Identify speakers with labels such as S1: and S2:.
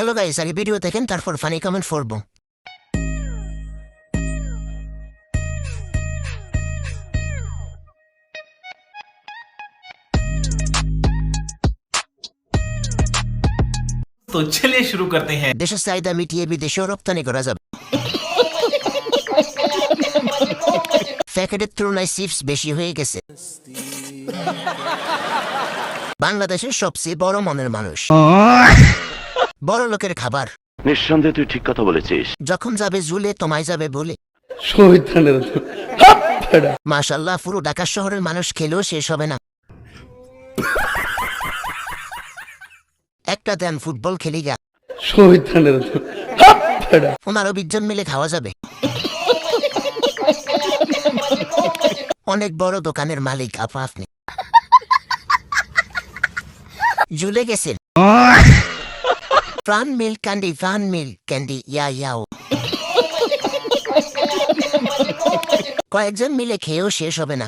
S1: Hello guys, আগে video দেখেন তারপর ফানি কমেন্ট করবো।
S2: तो चलिए शुरू करते हैं।
S1: দেশের চাহিদা মিটিয়ে বিদেশেও রপ্তানি করা যাবে। প্যাকেটের তুলনায় চিপস বেশি হয়ে গেছে। বাংলাদেশের সবচেয়ে বড় মনের মানুষ, বড় লোকের খাবার।
S3: নিঃসন্দেহে তুই ঠিক কথা বলেছিস।
S1: যখন যাবে ঝুলে তোমায় যাবে বলে। মাশাআল্লাহ, পুরো ঢাকা শহরের মানুষ খেলেও শেষ হবে না। একটা দেন, ফুটবল খেলি গা। 15-20 জন মিলে খাওয়া যাবে। অনেক বড় দোকানের মালিক আপনি ঝুলে গেছেন। প্রাণ মিল ক্যান্ডি ইয়াও। কয়েকজন মিলে খেয়েও শেষ হবে না।